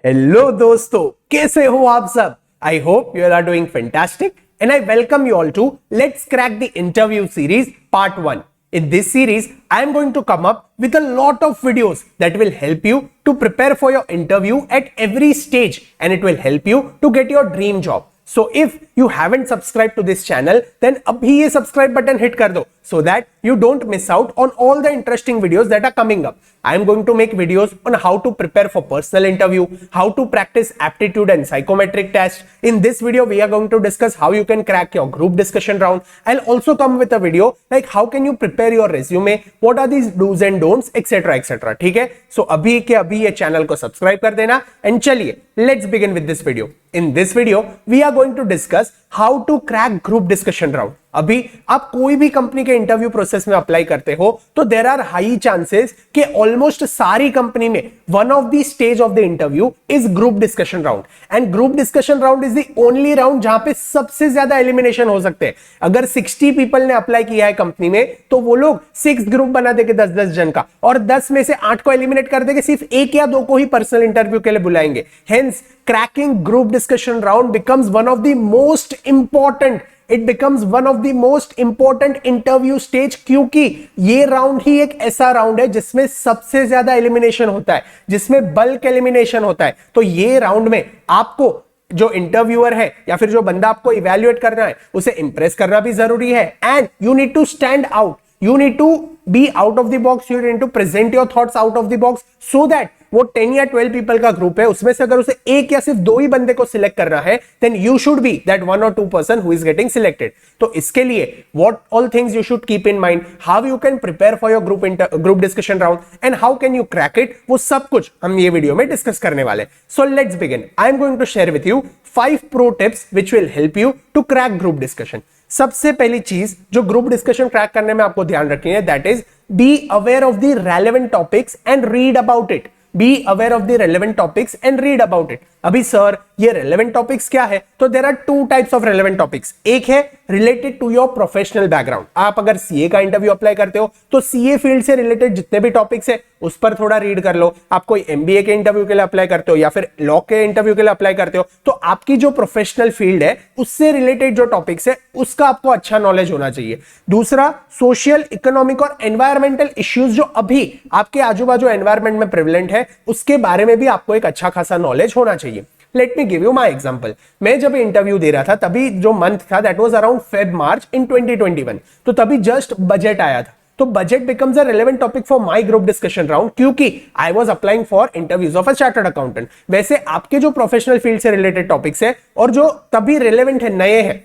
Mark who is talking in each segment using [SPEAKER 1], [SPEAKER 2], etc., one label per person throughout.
[SPEAKER 1] Hello दोस्तों, कैसे हो आप सब? I hope you are doing fantastic and I welcome you all to Let's Crack the Interview series part 1. In this series, I am going to come up with a lot of videos that will help you to prepare for your interview at every stage, and it will help you to get your dream job. So if you haven't subscribed to this channel, then abhi ye subscribe button hit kar do so that you don't miss out on all the interesting videos that are coming up. I am going to make videos on how to prepare for personal interview, how to practice aptitude and psychometric tests. In this video, we are going to discuss how you can crack your group discussion round. I'll also come with a video like how can you prepare your resume, what are these do's and don'ts, etc. etc. ठीक है? So अभी के अभी ये channel को subscribe कर देना and चलिए let's begin with this video. In this video, we are going to discuss how to crack group discussion round. अभी आप कोई भी कंपनी के इंटरव्यू प्रोसेस में अप्लाई करते हो तो देयर आर हाई चांसेस कि ऑलमोस्ट सारी कंपनी में one of the stage of the interview is group discussion round, and group discussion round is the only round जहां पे सबसे ज्यादा एलिमिनेशन हो सकते हैं. अगर 60 पीपल ने अप्लाई किया है कंपनी में तो वो लोग 6 ग्रुप बना देंगे 10-10 जन का, और 10 में से 8 को एलिमिनेट कर देंगे, सिर्फ 1 या 2 को ही पर्सनल इंटरव्यू के लिए बुलाएंगे. Hence cracking group discussion round becomes one of the most important, it becomes one of the most important interview stage, क्योंकि ये राउंड ही एक ऐसा राउंड है जिसमें सबसे ज्यादा एलिमिनेशन होता है, जिसमें बल्क एलिमिनेशन होता है. तो ये राउंड में आपको जो इंटरव्यूअर है या फिर जो बंदा आपको इवैल्यूएट करना है उसे इंप्रेस करना भी जरूरी है, and you need to stand out, you need to be out of the box, you need to present your thoughts out of the box so that वो 10 या 12 पीपल का ग्रुप है, उसमें से अगर उसे एक या सिर्फ 2 ही बंदे को सिलेक्ट करना है then you should be that 1 or 2 person who is getting selected. तो इसके लिए what all things you should keep in mind, how you can prepare for your group discussion round and how can you crack it, वो सब कुछ हम ये video में discuss करने वाले. So let's begin. I am going to share with you 5 pro tips which will help you to crack group discussion. सबसे पहली चीज जो ग्रुप डिस्कशन क्रैक करने में आपको ध्यान रखनी है, that is be aware of the relevant topics and read about it. Be aware of the relevant topics and read about it. अभी सर ये रेलेवेंट टॉपिक्स क्या है? तो there are 2 types of relevant topics. एक है related to your professional background. आप अगर CA का इंटरव्यू अप्लाई करते हो तो सीए फील्ड से रिलेटेड जितने भी टॉपिक्स है उस पर थोड़ा रीड कर लो. आप कोई एमबीए के इंटरव्यू के लिए अप्लाई करते हो या फिर लॉ के इंटरव्यू के लिए अप्लाई करते हो तो आपकी जो प्रोफेशनल फील्ड है उससे रिलेटेड जो टॉपिक्स है उसका आपको अच्छा नॉलेज होना चाहिए. दूसरा, सोशल, इकोनॉमिक और एनवायरमेंटल इश्यूज जो अभी आपके आजू बाजू एनवायरमेंट में प्रिवेलेंट है उसके बारे में भी आपको एक अच्छा खासा नॉलेज होना चाहिए. Late me give you my example. मैं जब इंटरव्यू दे रहा था तभी जो मंथ था that was around Feb March in 2021. तो तभी जस्ट बजट आया था. तो budget becomes a relevant topic for my group discussion round, क्योंकि I was applying for interviews of a chartered accountant. वैसे आपके जो प्रोफेशनल फील्ड से रिलेटेड टॉपिक्स है और जो तभी रेलेवेंट है, नए हैं,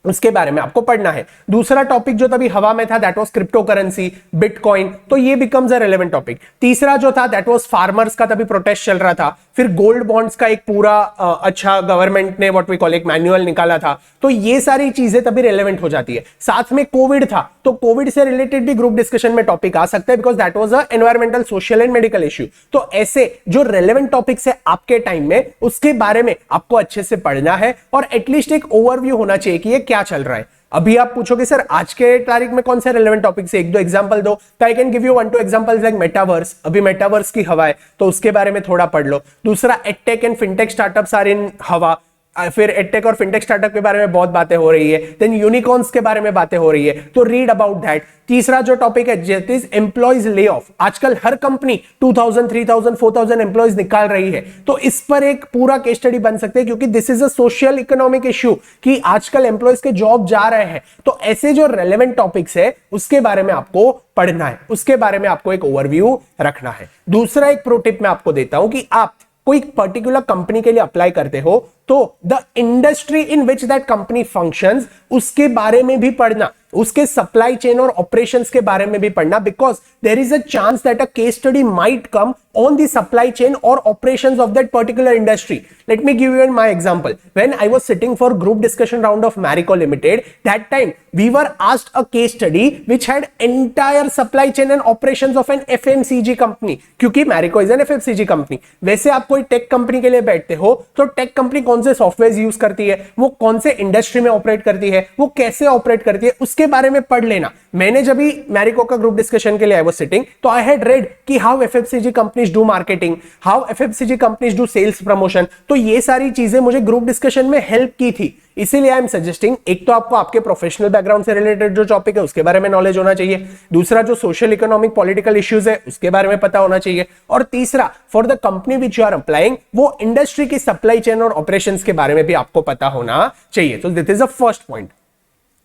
[SPEAKER 1] उसके बारे में आपको पढ़ना है. दूसरा टॉपिक जो तभी हवा में था that was crypto currency, bitcoin, तो ये बिकम्स अ रेलेवेंट टॉपिक. तीसरा जो था दैट वाज फार्मर्स का तभी प्रोटेस्ट चल रहा था. फिर गोल्ड बॉन्ड्स का एक पूरा अच्छा गवर्नमेंट ने व्हाट वी कॉल एक मैनुअल निकाला था. तो ये सारी चीजें तभी रेलेवेंट हो जाती है. साथ में कोविड था तो कोविड से रिलेटेड भी ग्रुप डिस्कशन में टॉपिक आ सकता है because that was a environmental, social and medical issue. तो ऐसे जो रेलेवेंट टॉपिक्स है आपके टाइम में उसके बारे में आपको अच्छे से पढ़ना है और एटलीस्ट एक ओवरव्यू होना चाहिए कि ये क्या चल रहा है. अभी आप पूछोगे सर आज के तारीख में कौन से रेलेवेंट टॉपिक से 1-2 एग्जांपल दो, तो I can give you 1-2 examples like metaverse. अभी मेटावर्स की हवा है तो उसके बारे में थोड़ा पढ़ लो. दूसरा, edtech and fintech startups are in हवा. फिर एडटेक और फिनटेक स्टार्टअप के बारे में बहुत बातें हो रही है. देन यूनिकॉर्न्स के बारे में बातें हो रही है, तो रीड अबाउट दैट. तीसरा जो टॉपिक है that is employees lay off. आजकल हर कंपनी 2000, 3000, 4000 एम्प्लॉइज निकाल रही है, तो इस पर एक पूरा केस स्टडी बन सकते हैं क्योंकि this is a social economic issue कि आजकल एम्प्लॉइज के जॉब जा रहे हैं. तो ऐसे जो रेलेवेंट टॉपिक्स है उसके बारे में आपको पढ़ना है, उसके बारे में आपको एक ओवरव्यू रखना है. दूसरा एक प्रो टिप मैं आपको देता हूं कि आप कोई पर्टिकुलर कंपनी के लिए अप्लाई करते हो तो the industry in which that company functions उसके बारे में भी पढ़ना, उसके सप्लाई चेन और ऑपरेशंस के बारे में भी पढ़ना, because there is a chance that a case study might come on the supply chain और operations of that particular industry. Let me give you my example. When I was sitting for group discussion round of Marico limited, that time we were asked a case study which had entire supply chain and operations of an FMCG company, क्योंकि Marico is an FMCG company. वैसे आप कोई tech company के लिए बैठते हो तो tech company कौन से सॉफ्टवेयर यूज करती है, वो कौन से इंडस्ट्री में ऑपरेट करती है, वो कैसे ऑपरेट करती है, उसके इसके बारे में पढ़ लेना। मैंने जब भी मैरिको का ग्रुप डिस्कशन के लिए आई वाज सिटिंग, तो आई हैड रेड कि how FMCG companies do marketing, how FMCG companies do sales promotion. तो ये सारी चीजें मुझे ग्रुप डिस्कशन में हेल्प की थी। इसीलिए आई एम सजेस्टिंग, एक तो आपको आपके प्रोफेशनल बैकग्राउंड से रिलेटेड जो टॉपिक है उसके बारे में नॉलेज होना चाहिए, दूसरा जो सोशल इकोनॉमिक पॉलिटिकल इश्यूज है उसके बारे में पता होना चाहिए, और तीसरा for the company which you are applying वो इंडस्ट्री की सप्लाई चेन और ऑपरेशंस के बारे में भी आपको पता होना चाहिए। तो this is a first point.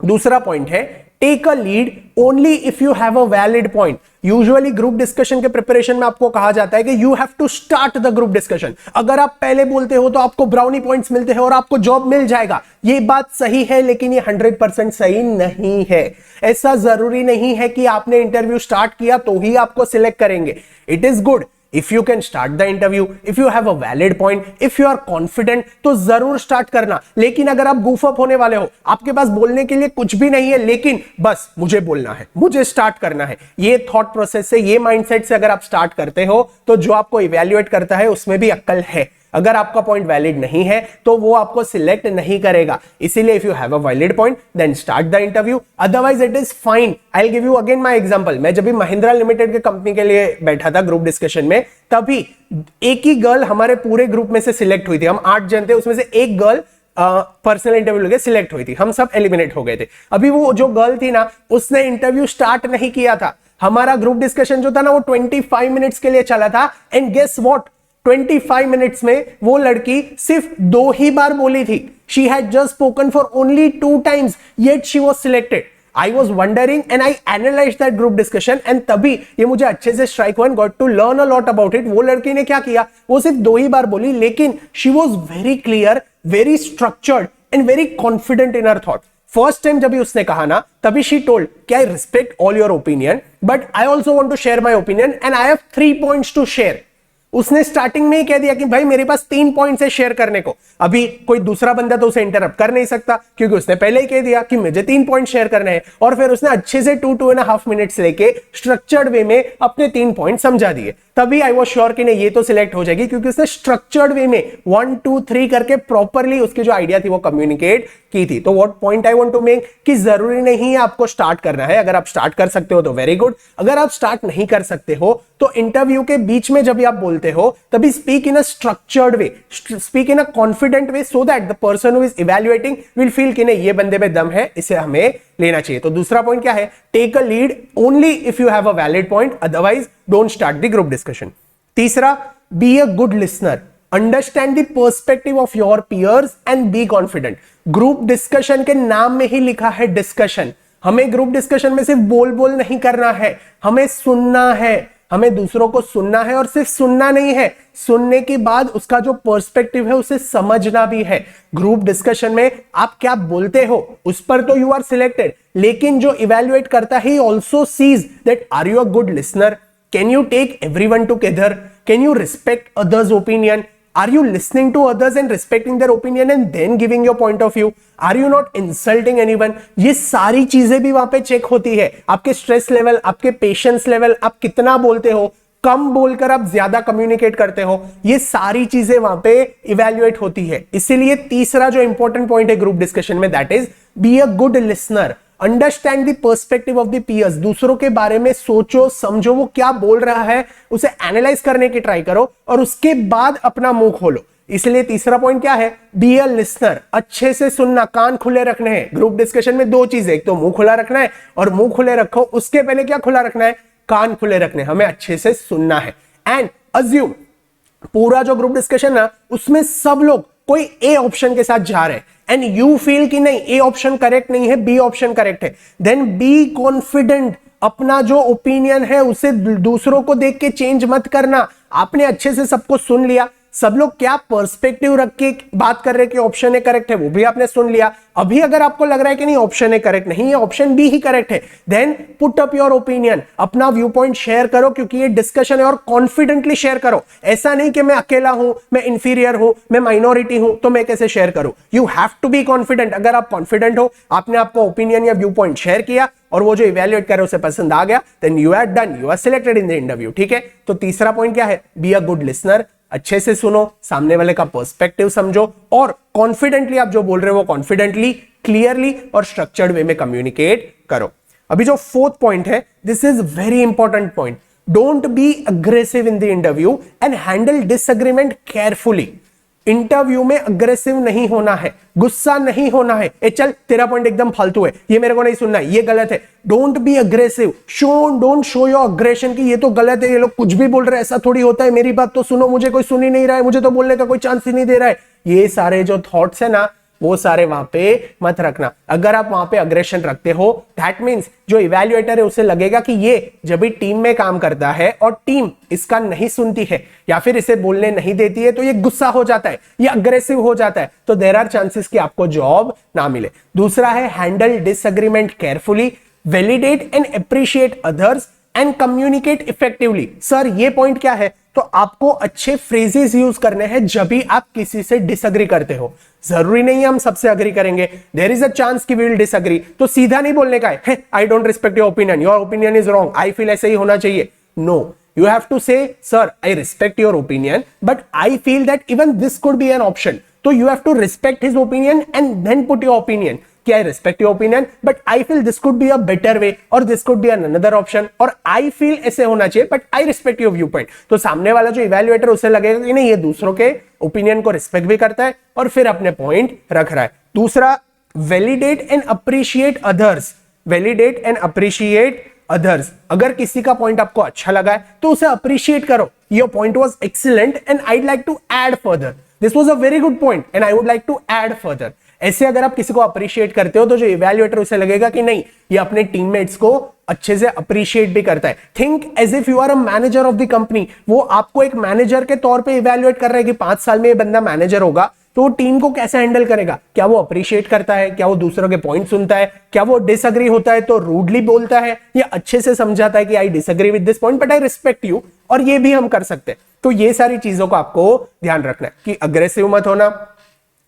[SPEAKER 1] दूसरा पॉइंट है take a lead only if you have a valid point. Usually group discussion के प्रिपरेशन में आपको कहा जाता है कि you have to start the group discussion. अगर आप पहले बोलते हो तो आपको ब्राउनी पॉइंट्स मिलते हैं और आपको जॉब मिल जाएगा। ये बात सही है, लेकिन ये 100% सही नहीं है। ऐसा जरूरी नहीं है कि आपने इंटरव्यू स्टार्ट किया तो ही आपको सिलेक्ट करेंगे। It is good if you can start the interview, if you have a valid point, if you are confident, तो जरूर स्टार्ट करना। लेकिन अगर आप goof up होने वाले हो, आपके पास बोलने के लिए कुछ भी नहीं है, लेकिन बस मुझे बोलना है, मुझे स्टार्ट करना है, ये थॉट प्रोसेस से, ये माइंडसेट से अगर आप स्टार्ट करते हो तो जो आपको इवेल्युएट करता है उसमें भी अक्ल है। अगर आपका पॉइंट वैलिड नहीं है तो वो आपको सिलेक्ट नहीं करेगा। इसीलिए if you have a valid point then start the interview, otherwise it is fine. I will give you again my example. मैं जब भी महिंद्रा लिमिटेड के कंपनी के लिए बैठा था ग्रुप डिस्कशन में, तभी एक ही गर्ल हमारे पूरे ग्रुप में से सिलेक्ट हुई थी। हम 8 जन थे, उसमें से एक गर्ल पर्सनल इंटरव्यू लेके सिलेक्ट हुई थी, हम सब एलिमिनेट हो गए थे। अभी वो जो गर्ल थी ना, उसने इंटरव्यू स्टार्ट नहीं किया था। हमारा ग्रुप डिस्कशन जो था ना वो 25 मिनट्स के लिए चला था, एंड गेस व्हाट, 25 मिनट्स में वो लड़की सिर्फ 2 ही बार बोली थी। She had just spoken for only 2 times, yet she was selected. I was wondering and I analyzed that group discussion, and तभी ये मुझे अच्छे से strike one, got to learn a lot about it। वो लड़की ने क्या किया, वो सिर्फ 2 ही बार बोली, लेकिन she was very clear, very structured and very confident in her thought। First time जब भी उसने कहा ना, तभी she told कि I respect all your opinion, but I also want to share my opinion and I have 3 points to share। उसने starting में ही कह दिया कि भाई मेरे पास 3 पॉइंट्स है शेयर करने को। अभी कोई दूसरा बंदा तो उसे इंटरप्ट कर नहीं सकता, क्योंकि उसने पहले ही कह दिया कि मुझे 3 पॉइंट शेयर करने हैं, और फिर उसने अच्छे से 2.5 मिनट्स लेके स्ट्रक्चर्ड वे में अपने 3 पॉइंट समझा दिए। तभी आई वाज श्योर कि नहीं ये तो सिलेक्ट हो जाएगी, क्योंकि उसने स्ट्रक्चर्ड वे में 1 2 3 करके प्रॉपरली उसकी जो आइडिया थी वो कम्युनिकेट की थी। तो what point I want to make, कि जरूरी नहीं है आपको स्टार्ट करना है। अगर आप स्टार्ट कर सकते हो तो वेरी गुड, अगर आप स्टार्ट नहीं कर सकते हो तो इंटरव्यू के बीच में जब भी आप बोलते हो तभी speak in a structured way, speak in a confident way, so that the person who is evaluating will feel कि नहीं ये बंदे में दम है, इसे हमें लेना चाहिए। तो दूसरा पॉइंट क्या है, take a lead only if you have a valid point, otherwise don't start the group discussion. तीसरा, be a good listener, understand the perspective of your peers and be confident. Group discussion के नाम में ही लिखा है discussion. हमें group discussion में सिर्फ बोल बोल नहीं करना है, हमें सुनना है, हमें दूसरों को सुनना है, और सिर्फ सुनना नहीं है, सुनने के बाद उसका जो पर्सपेक्टिव है उसे समझना भी है। ग्रुप डिस्कशन में आप क्या बोलते हो उस पर तो यू आर सिलेक्टेड, लेकिन जो इवैल्यूएट करता है he also sees that are you a good listener, can you take everyone together, can you respect others opinion, are you listening to others and respecting their opinion and then giving your point of view, are you not insulting anyone। ये सारी चीजें भी वहां पे check होती है। आपके stress level, आपके पेशेंस लेवल, आप कितना बोलते हो, कम बोलकर आप ज्यादा कम्युनिकेट करते हो, ये सारी चीजें वहां पे इवैल्यूएट होती है। इसीलिए तीसरा जो इंपॉर्टेंट पॉइंट है ग्रुप डिस्कशन में, that is be a good listener, understand the perspective of the peers. दूसरों के बारे में सोचो, समझो, वो क्या बोल रहा है, उसे एनालाइज करने की ट्राई करो, और उसके बाद अपना मुंह खोलो। इसलिए तीसरा पॉइंट क्या है, बी अ लिसनर, अच्छे से सुनना, कान खुले रखने हैं। ग्रुप डिस्कशन में 2 चीजें, एक तो मुंह खुला रखना है, और मुंह खुले रखो उसके पहले क्या खुला रखना है, कान खुले रखने, हमें अच्छे से सुनना है। एंड अज्यूम पूरा जो ग्रुप डिस्कशन ना, उसमें सब लोग कोई ए ऑप्शन के साथ जा रहे हैं, एंड यू फील कि नहीं ए ऑप्शन करेक्ट नहीं है, बी ऑप्शन करेक्ट है, देन बी कॉन्फिडेंट। अपना जो ओपिनियन है उसे दूसरों को देख के चेंज मत करना। आपने अच्छे से सबको सुन लिया, सब लोग क्या पर्सपेक्टिव रख के बात कर रहे हैं कि ऑप्शन ए करेक्ट है, वो भी आपने सुन लिया। अभी अगर आपको लग रहा है कि नहीं ऑप्शन ए करेक्ट नहीं है, ऑप्शन बी ही करेक्ट है, then put up your opinion, अपना व्यू पॉइंट शेयर करो, क्योंकि ये डिस्कशन है, और कॉन्फिडेंटली शेयर करो। ऐसा नहीं कि मैं अकेला हूं, मैं इंफीरियर हूं, मैं माइनॉरिटी हूं, तो मैं कैसे शेयर करूं। You have to be confident. अगर आप कॉन्फिडेंट हो, आपने आपका ओपिनियन या व्यू पॉइंट शेयर किया, और वो जो इवैल्यूएट कर रहे उसे पसंद आ गया, then you are done, you are selected in the interview. ठीक है, तो तीसरा पॉइंट क्या है, बी अ गुड लिसनर, अच्छे से सुनो, सामने वाले का पर्सपेक्टिव समझो और कॉन्फिडेंटली आप जो बोल रहे हो वो कॉन्फिडेंटली, क्लियरली और स्ट्रक्चर्ड वे में कम्युनिकेट करो। अभी जो फोर्थ पॉइंट है, this is very important point, don't be aggressive in the interview and handle disagreement carefully. Interview में अग्रेसिव नहीं होना है, गुस्सा नहीं होना है, ए चल तेरा पॉइंट एकदम फालतू है, ये मेरे को नहीं सुनना है, ये गलत है। Don't be aggressive, don't show your aggression कि ये तो गलत है, ये लोग कुछ भी बोल रहे हैं, ऐसा थोड़ी होता है, मेरी बात तो सुनो, मुझे कोई सुन ही नहीं रहा है, मुझे तो बोलने का कोई चांस ही नहीं दे रहा है। ये सारे जो थॉट्स है ना, वो सारे वहां पे मत रखना। अगर आप वहां पे अग्रेशन रखते हो, दैट मींस जो इवैल्यूएटर है उसे लगेगा कि ये जब भी टीम में काम करता है और टीम इसका नहीं सुनती है या फिर इसे बोलने नहीं देती है तो ये गुस्सा हो जाता है, ये अग्रेसिव हो जाता है, तो देयर आर चांसेस कि आपको जॉब ना मिले। दूसरा है handle disagreement carefully, validate and appreciate others and communicate effectively. Sir ये पॉइंट क्या है? तो आपको अच्छे फ्रेजेस यूज करने हैं जब भी आप किसी से डिसएग्री करते हो। जरूरी नहीं है हम सबसे अग्री करेंगे, देयर इज अ चांस कि वी विल डिसएग्री, तो सीधा नहीं बोलने का है I don't respect your opinion, your opinion is wrong, I feel ऐसे ही होना चाहिए। No, you have to say sir I respect your opinion but I feel that even this could be an option, so you have to respect his opinion and then put your opinion कि I respect your opinion but I feel this could be a better way or this could be another option और I feel ऐसे होना चाहिए but I respect your viewpoint। तो सामने वाला जो evaluator उसे लगेगा कि नहीं ये दूसरों के ओपिनियन को रिस्पेक्ट भी करता है और फिर अपने पॉइंट रख रहा है। दूसरा, validate and appreciate others, validate and appreciate others. अगर किसी का पॉइंट आपको अच्छा लगा है तो उसे अप्रिशिएट करो, your point was excellent and I would like to add further, this was a very good point and I would like to add further. ऐसे अगर आप किसी को अप्रिशिएट करते हो तो जो इवैल्यूएटर उसे लगेगा कि नहीं ये अपने टीममेट्स को अच्छे से अप्रिशिएट भी करता है। Think as if you are a manager of the company, वो आपको एक मैनेजर के तौर पे इवैल्यूएट कर रहा है कि 5 साल में ये बंदा मैनेजर होगा तो वो टीम को कैसे हैंडल करेगा, क्या वो अप्रिशिएट करता है, क्या वो दूसरों के पॉइंट सुनता है, क्या वो डिसएग्री होता है तो रूडली बोलता है या अच्छे से समझाता है कि I disagree with this point but I respect you, और ये भी हम कर सकते हैं। तो ये सारी चीजों को आपको ध्यान रखना है कि अग्रेसिव मत होना।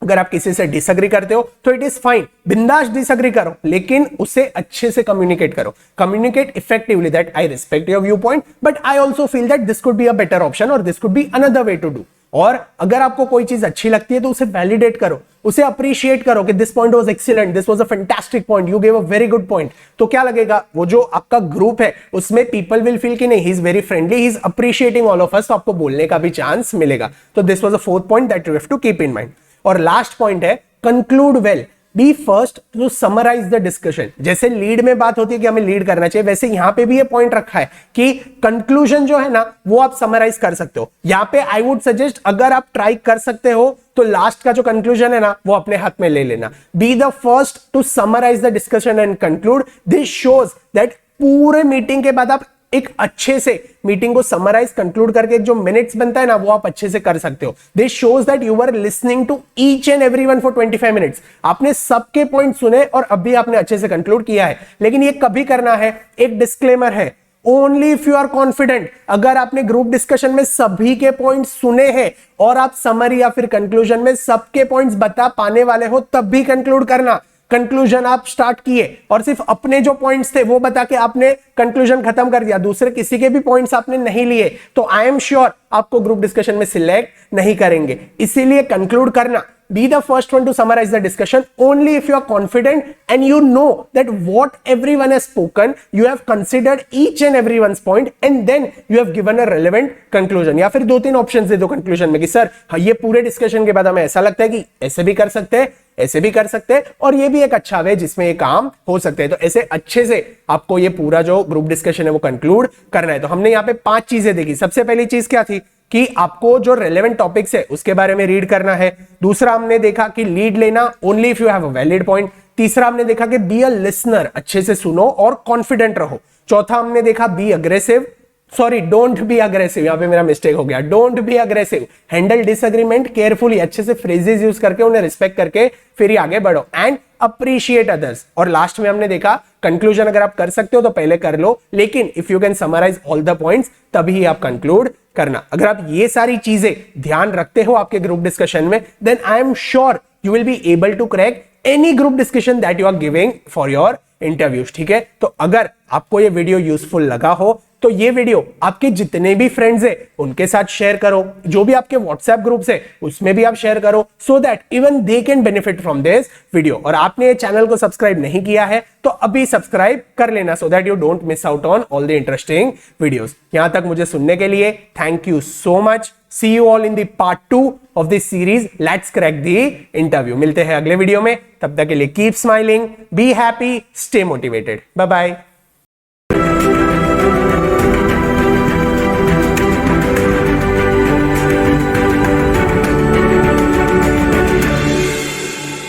[SPEAKER 1] अगर आप किसी से डिसएग्री करते हो तो इट इज फाइन, बिंदास डिसएग्री करो लेकिन उसे अच्छे से कम्युनिकेट करो, communicate effectively that I respect your view point but I also feel that this could be a better option और this could be another way to do. और अगर आपको कोई चीज अच्छी लगती है तो उसे वैलिडेट करो, उसे अप्रिशिएट करो कि this point was excellent, this was a fantastic point, you gave a very good point. तो क्या लगेगा, वो जो आपका ग्रुप है उसमें पीपल विल फील कि नहीं he is very friendly, he is appreciating all of us, तो आपको बोलने का भी चांस मिलेगा। तो this was a fourth point that you have to keep in mind. और लास्ट पॉइंट है conclude well, be first to summarise the discussion. जैसे लीड में बात होती है कि हमें लीड करना चाहिए, वैसे यहां पे भी ये पॉइंट रखा है कि कंक्लूजन जो है ना वो आप समराइज कर सकते हो। यहां पे आई वुड सजेस्ट अगर आप ट्राई कर सकते हो तो लास्ट का जो कंक्लूजन है ना वो अपने हाथ में ले लेना। Be the first to summarise the discussion and conclude, this shows that पूरे मीटिंग के बाद आप एक अच्छे से मीटिंग को समराइज कंक्लूड करके एक जो मिनट्स बनता है ना वो आप अच्छे से कर सकते हो। This shows that you are listening to each and everyone for 25 minutes. आपने सबके पॉइंट सुने और अभी आपने अच्छे से कंक्लूड किया है। लेकिन ये कभी करना है, एक डिस्क्लेमर है, only if you are confident. अगर आपने ग्रुप डिस्कशन में सभी के पॉइंट सुने हैं और आप समरी या फिर कंक्लूजन में सबके पॉइंट्स बता पाने वाले हो तब भी कंक्लूड करना। कंक्लूजन आप स्टार्ट किए और सिर्फ अपने जो पॉइंट्स थे वो बता के आपने कंक्लूजन खत्म कर दिया, दूसरे किसी के भी पॉइंट्स आपने नहीं लिए, तो आई एम श्योर आपको ग्रुप डिस्कशन में सिलेक्ट नहीं करेंगे। इसीलिए कंक्लूड करना, be the first one to summarize the discussion only if you are confident and you know that what everyone has spoken, you have considered each and everyone's point and then you have given a relevant conclusion। या फिर 2-3 options दे दो conclusion में कि sir ये पूरे discussion के बाद हमें ऐसा लगता है कि ऐसे भी कर सकते हैं, ऐसे भी कर सकते हैं और ये भी एक अच्छा वे जिसमें ये काम हो सकते हैं। तो ऐसे अच्छे से आपको ये पूरा जो ग्रुप डिस्कशन है वो कंक्लूड करना है। तो हमने यहाँ पे 5 चीजें देखी। सबसे पहली चीज क्या थी कि आपको जो रेलेवेंट टॉपिक्स है उसके बारे में रीड करना है। दूसरा हमने देखा कि लीड लेना only if you have a valid point. तीसरा हमने देखा कि बी अ लिसनर, अच्छे से सुनो और कॉन्फिडेंट रहो। चौथा हमने देखा be aggressive, sorry don't be aggressive, यहां पे मेरा मिस्टेक हो गया, don't be aggressive, handle disagreement carefully, अच्छे से फ्रेजेस यूज करके उन्हें रिस्पेक्ट करके फिर ही आगे बढ़ो एंड अप्रिशिएट अदर्स। और लास्ट में हमने देखा कंक्लूजन अगर आप कर सकते हो तो पहले कर लो, लेकिन if you can summarise all the points तभी आप कंक्लूड करना। अगर आप ये सारी चीजें ध्यान रखते हो आपके ग्रुप डिस्कशन में, then I am sure you will be able to crack any group discussion that you are giving for your interviews. ठीक है, तो अगर आपको ये वीडियो यूजफुल लगा हो तो ये वीडियो आपके जितने भी फ्रेंड्स है उनके साथ शेयर करो, जो भी आपके व्हाट्सएप ग्रुप्स है उसमें भी आप शेयर करो, so that even they can benefit from this video. और आपने ये चैनल को सब्सक्राइब नहीं किया है तो अभी सब्सक्राइब कर लेना, so that you don't miss out on all the interesting videos. यहां तक मुझे सुनने के लिए thank you so much. See you all in the part 2 of this series. Let's crack the interview. मिलते हैं अगले वीडियो में, तब तक के लिए keep smiling, be happy, stay motivated. Bye bye.